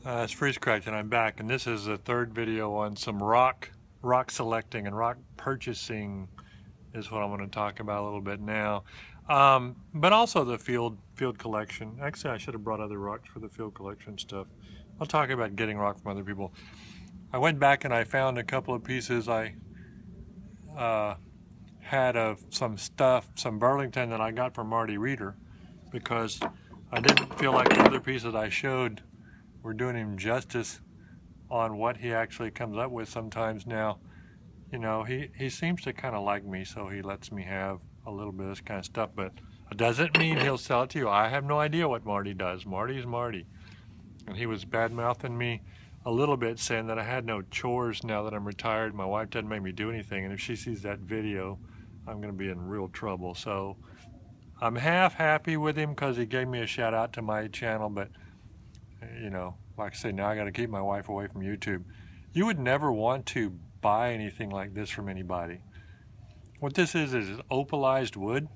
It's Freeze Cracked and I'm back, and this is the third video on some rock selecting and rock purchasing is what I want to talk about a little bit now. But also the field collection. Actually, I should have brought other rocks for the field collection stuff. I'll talk about getting rock from other people. I went back and I found a couple of pieces I had of some stuff, some Burlington that I got from Marty Reeder, because I didn't feel like the other pieces I showed were doing him justice on what he actually comes up with sometimes. Now, you know, he seems to kind of like me, so he lets me have a little bit of this kind of stuff, but it doesn't mean he'll sell it to you. I have no idea what Marty does. Marty's Marty. And he was bad-mouthing me a little bit, saying that I had no chores now that I'm retired. My wife doesn't make me do anything, and if she sees that video, I'm going to be in real trouble. So I'm half happy with him because he gave me a shout out to my channel, but you know, like I say, now I got to keep my wife away from YouTube. You would never want to buy anything like this from anybody. What this is opalized wood,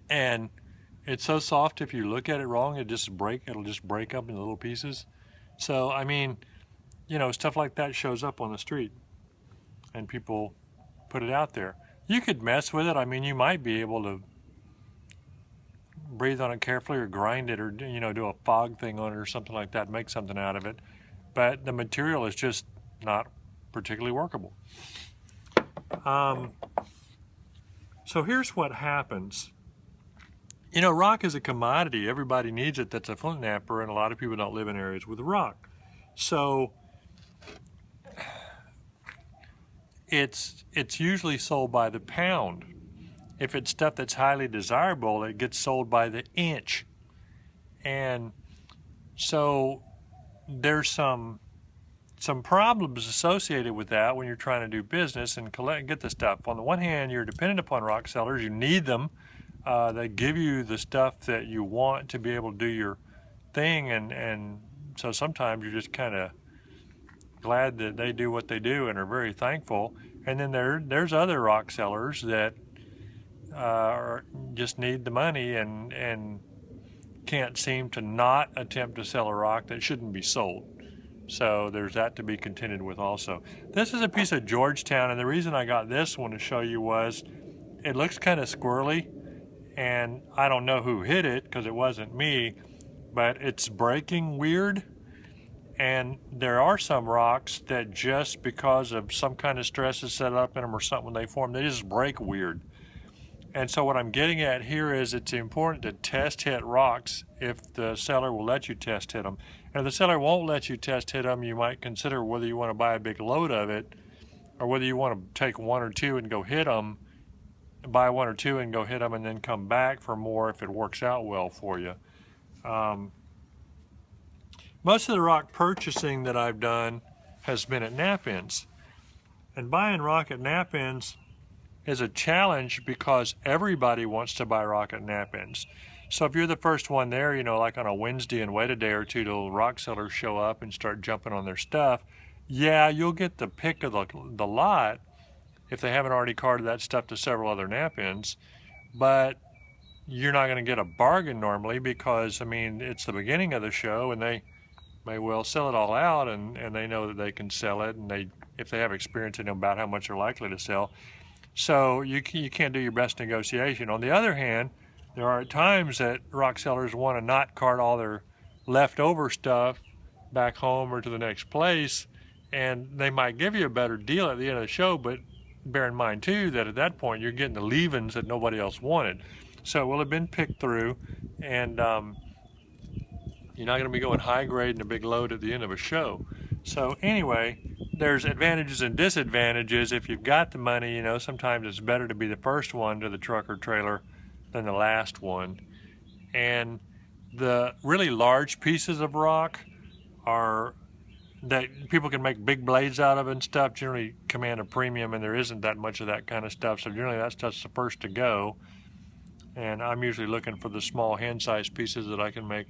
and it's so soft if you look at it wrong, it'll just break up into little pieces. So I mean, you know, stuff like that shows up on the street and people put it out there. You could mess with it. I mean, you might be able to breathe on it carefully or grind it, or, you know, do a fog thing on it or something like that, make something out of it, but the material is just not particularly workable. So here's what happens. You know, rock is a commodity. Everybody needs it that's a flint napper, and a lot of people don't live in areas with rock. So it's usually sold by the pound. If it's stuff that's highly desirable, it gets sold by the inch. And so there's some problems associated with that when you're trying to do business and get the stuff. On the one hand, you're dependent upon rock sellers. You need them. They give you the stuff that you want to be able to do your thing, and so sometimes you're just kind of glad that they do what they do and are very thankful. And then there's other rock sellers that just need the money and can't seem to not attempt to sell a rock that shouldn't be sold. So there's that to be contended with also. This is a piece of Georgetown, and the reason I got this one to show you was it looks kind of squirrely, and I don't know who hit it because it wasn't me, but it's breaking weird. And there are some rocks that just because of some kind of stress is set up in them or something when they form, they just break weird. And so what I'm getting at here is it's important to test hit rocks if the seller will let you test hit them. And if the seller won't let you test hit them, you might consider whether you want to buy a big load of it or whether you want to take one or two and go hit them, buy one or two and go hit them and then come back for more if it works out well for you. Most of the rock purchasing that I've done has been at knap-ins. And buying rock at knap-ins is a challenge because everybody wants to buy rock at knap-ins. So if you're the first one there, you know, like on a Wednesday, and wait a day or two till rock sellers show up and start jumping on their stuff, yeah, you'll get the pick of the lot if they haven't already carted that stuff to several other knap-ins, but you're not going to get a bargain normally because, I mean, it's the beginning of the show and they may well sell it all out, and they know that they can sell it, and if they have experience, they know about how much they're likely to sell. So you can't do your best negotiation. On the other hand, there are times that rock sellers want to not cart all their leftover stuff back home or to the next place, and they might give you a better deal at the end of the show, but bear in mind too that at that point you're getting the leavings that nobody else wanted. So it will have been picked through, and you're not going to be going high grade in a big load at the end of a show. So anyway, there's advantages and disadvantages. If you've got the money, you know, sometimes it's better to be the first one to the truck or trailer than the last one. And the really large pieces of rock are that people can make big blades out of and stuff, generally command a premium, and there isn't that much of that kind of stuff. So generally that stuff's the first to go. And I'm usually looking for the small hand-sized pieces that I can make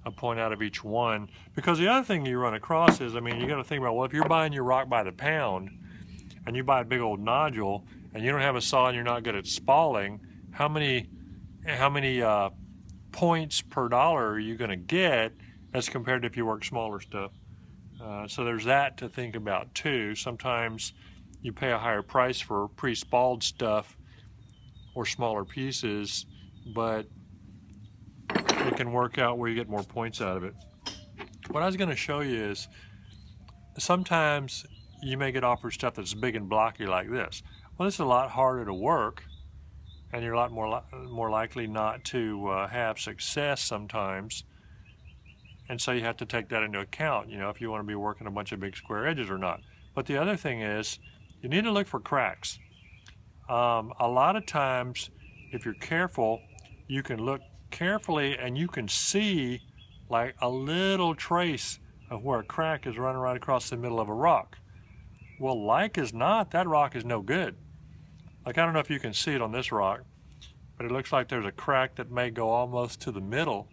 a point out of each one. Because the other thing you run across is, I mean, you got to think about, well, if you're buying your rock by the pound and you buy a big old nodule and you don't have a saw and you're not good at spalling, how many points per dollar are you going to get as compared to if you work smaller stuff. So there's that to think about too. Sometimes you pay a higher price for pre-spalled stuff or smaller pieces, but it can work out where you get more points out of it. What I was going to show you is sometimes you may get offered stuff that's big and blocky like this. Well, this is a lot harder to work, and you're a lot more likely not to have success sometimes. And so you have to take that into account, if you want to be working a bunch of big square edges or not. But the other thing is, you need to look for cracks. A lot of times, if you're careful, you can look carefully and you can see like a little trace of where a crack is running right across the middle of a rock. Well, like as not, that rock is no good. Like, I don't know if you can see it on this rock, but it looks like there's a crack that may go almost to the middle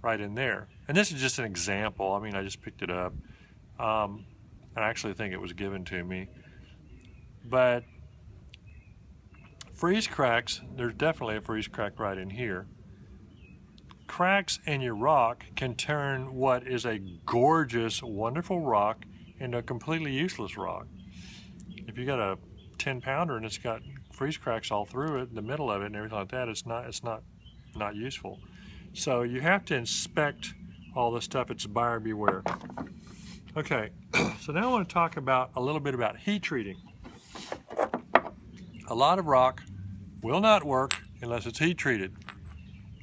right in there. And this is just an example. I mean, I just picked it up. I actually think it was given to me. But freeze cracks, there's definitely a freeze crack right in here. Cracks in your rock can turn what is a gorgeous, wonderful rock into a completely useless rock. If you got a 10-pounder and it's got freeze cracks all through it, the middle of it and everything like that, it's not useful. So you have to inspect all this stuff. It's buyer beware. Okay, so now I want to talk about a little bit about heat treating. A lot of rock will not work unless it's heat treated.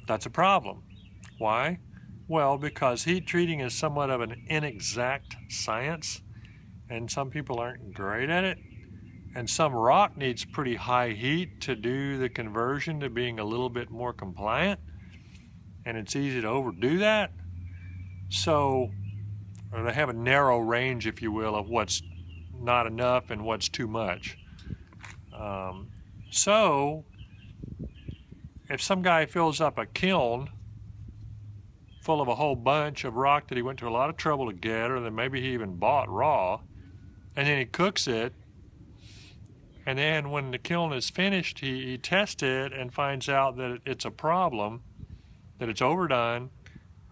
That's a problem. Why? Well, because heat treating is somewhat of an inexact science, and some people aren't great at it. And some rock needs pretty high heat to do the conversion to being a little bit more compliant, and it's easy to overdo that. So, or they have a narrow range, if you will, of what's not enough and what's too much. So, if some guy fills up a kiln full of a whole bunch of rock that he went to a lot of trouble to get, or that maybe he even bought raw, and then he cooks it, and then when the kiln is finished, he tests it and finds out that it's a problem, that it's overdone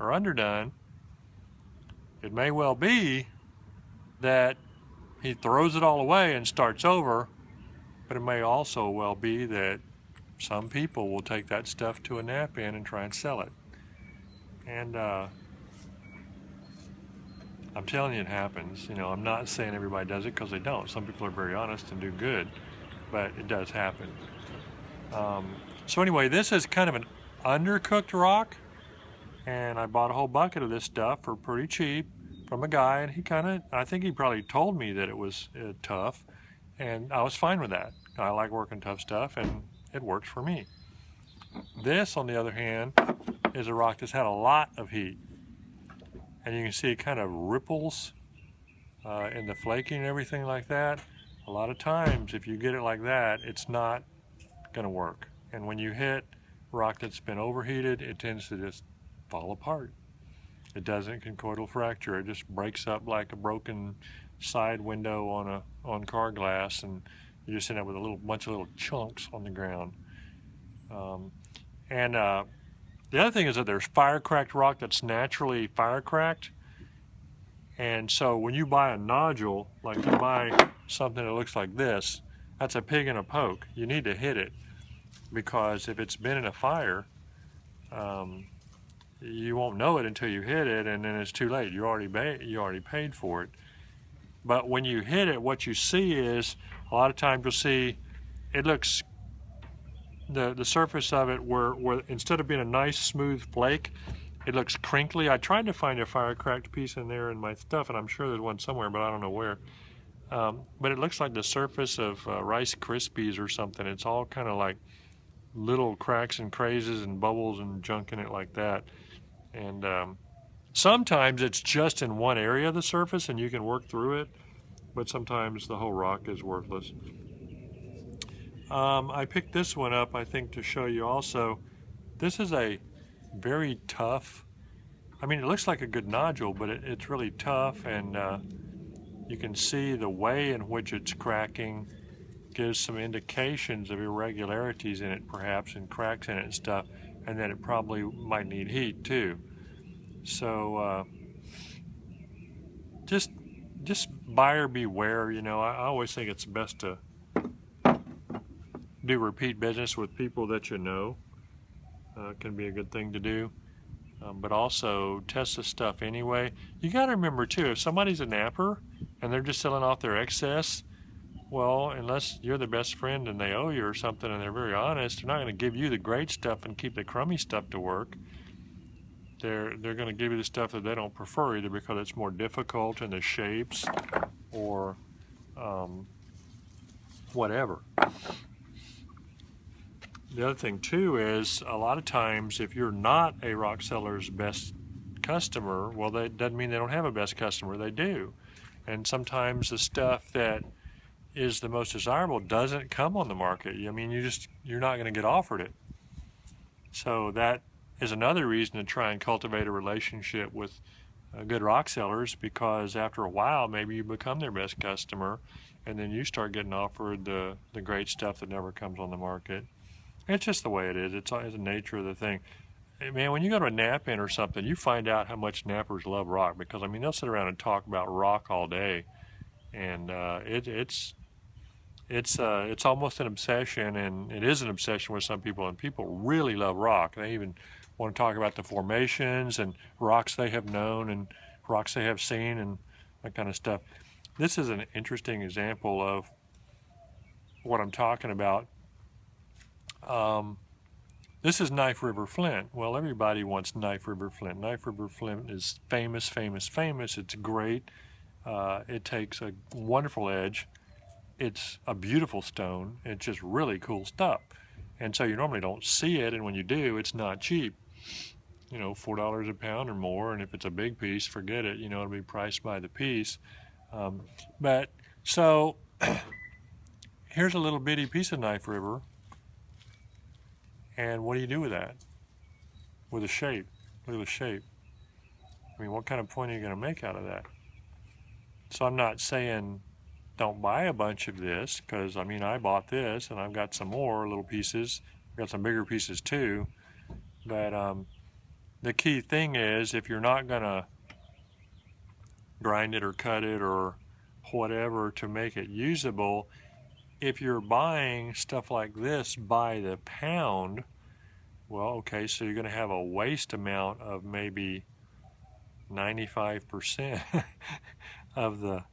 or underdone, it may well be that he throws it all away and starts over, but it may also well be that some people will take that stuff to a knap-in and try and sell it. And I'm telling you, it happens. I'm not saying everybody does it, because they don't. Some people are very honest and do good, but it does happen. So anyway, this is kind of an undercooked rock, and I bought a whole bucket of this stuff for pretty cheap from a guy, and I think he probably told me that it was tough, and I was fine with that. I like working tough stuff, and it works for me. This, on the other hand, is a rock that's had a lot of heat, and you can see it kind of ripples in the flaking and everything like that. A lot of times, if you get it like that, it's not going to work. And when you hit rock that's been overheated, it tends to just fall apart. It doesn't conchoidal fracture. It just breaks up like a broken side window on car glass, and you just end up with a bunch of little chunks on the ground. The other thing is that there's fire-cracked rock that's naturally fire-cracked. And so when you buy a nodule, like you buy something that looks like this, that's a pig in a poke. You need to hit it, because if it's been in a fire, you won't know it until you hit it, and then it's too late. You already paid for it. But when you hit it, what you see is, a lot of times you'll see it looks, the surface of it, where instead of being a nice smooth flake, it looks crinkly. I tried to find a fire-cracked piece in there in my stuff, and I'm sure there's one somewhere, but I don't know where. But it looks like the surface of Rice Krispies or something. It's all kind of like little cracks and crazes and bubbles and junk in it like that. And sometimes it's just in one area of the surface and you can work through it, but sometimes the whole rock is worthless. I picked this one up, I think, to show you also. This is a very tough, I mean, it looks like a good nodule, but it's really tough, and you can see the way in which it's cracking gives some indications of irregularities in it, perhaps, and cracks in it and stuff, and that it probably might need heat too. So just buyer beware. You know, I always think it's best to do repeat business with people that you know. Can be a good thing to do. But also test the stuff anyway. You got to remember too, if somebody's a napper and they're just selling off their excess, well, unless you're the best friend and they owe you or something and they're very honest, they're not going to give you the great stuff and keep the crummy stuff to work. They're going to give you the stuff that they don't prefer, either because it's more difficult in the shapes or whatever. The other thing too is a lot of times if you're not a rock seller's best customer, well, that doesn't mean they don't have a best customer. They do. And sometimes the stuff that is the most desirable doesn't come on the market. I mean, you're not going to get offered it. So that is another reason to try and cultivate a relationship with good rock sellers, because after a while maybe you become their best customer and then you start getting offered the great stuff that never comes on the market. It's just the way it is. It's the nature of the thing. Man, when you go to a nap-in or something, you find out how much nappers love rock, because I mean they'll sit around and talk about rock all day, and it's almost an obsession, and it is an obsession with some people, and people really love rock. They even want to talk about the formations and rocks they have known and rocks they have seen and that kind of stuff. This is an interesting example of what I'm talking about. This is Knife River Flint. Well, everybody wants Knife River Flint. Knife River Flint is famous, famous, famous. It's great. It takes a wonderful edge. It's a beautiful stone. It's just really cool stuff. And so you normally don't see it, and when you do, it's not cheap. You know, $4 a pound or more, and if it's a big piece, forget it. You know, it'll be priced by the piece. But so here's a little bitty piece of Knife River. And what do you do with that? With a shape. Look at the shape. I mean, what kind of point are you going to make out of that? So I'm not saying don't buy a bunch of this, because I mean I bought this and I've got some more little pieces. I've got some bigger pieces too. But the key thing is, if you're not going to grind it or cut it or whatever to make it usable, if you're buying stuff like this by the pound, well, okay, so you're going to have a waste amount of maybe 95% of the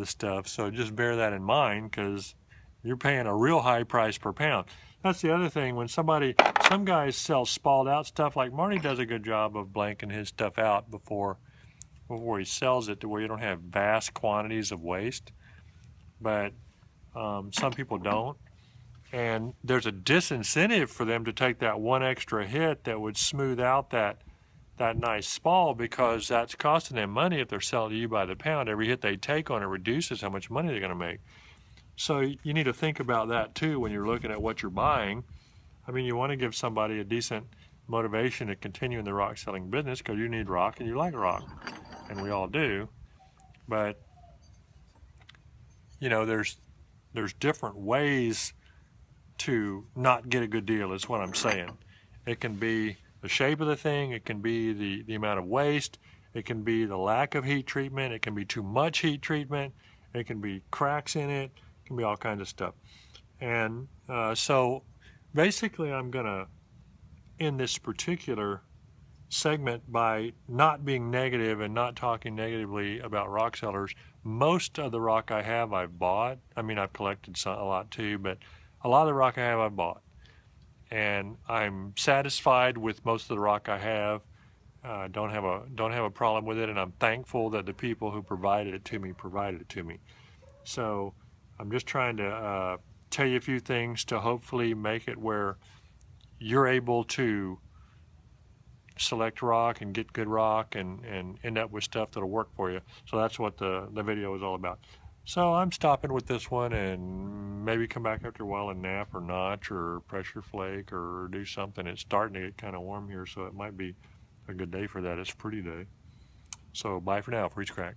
stuff. So just bear that in mind, because you're paying a real high price per pound. That's the other thing. When some guys sell spalled out stuff, like Marty does a good job of blanking his stuff out before he sells it, to where you don't have vast quantities of waste. But some people don't, and there's a disincentive for them to take that one extra hit that would smooth out that nice spall, because that's costing them money. If they're selling to you by the pound, every hit they take on it reduces how much money they're going to make. So you need to think about that too when you're looking at what you're buying. I mean, you want to give somebody a decent motivation to continue in the rock selling business, because you need rock and you like rock, and we all do. But you know, there's different ways to not get a good deal, is what I'm saying. It can be the shape of the thing, it can be the amount of waste, it can be the lack of heat treatment, it can be too much heat treatment, it can be cracks in it, it can be all kinds of stuff. And so basically I'm going to end this particular segment by not being negative and not talking negatively about rock sellers. Most of the rock I have I've bought. I mean, I've collected a lot too, but a lot of the rock I have I've bought, and I'm satisfied with most of the rock I have. Don't have a problem with it, and I'm thankful that the people who provided it to me. So I'm just trying to tell you a few things to hopefully make it where you're able to select rock and get good rock and end up with stuff that'll work for you. So that's what the video is all about. So I'm stopping with this one, and maybe come back after a while and nap or notch or pressure flake or do something. It's starting to get kind of warm here, so it might be a good day for that. It's a pretty day. So bye for now. Freeze crack.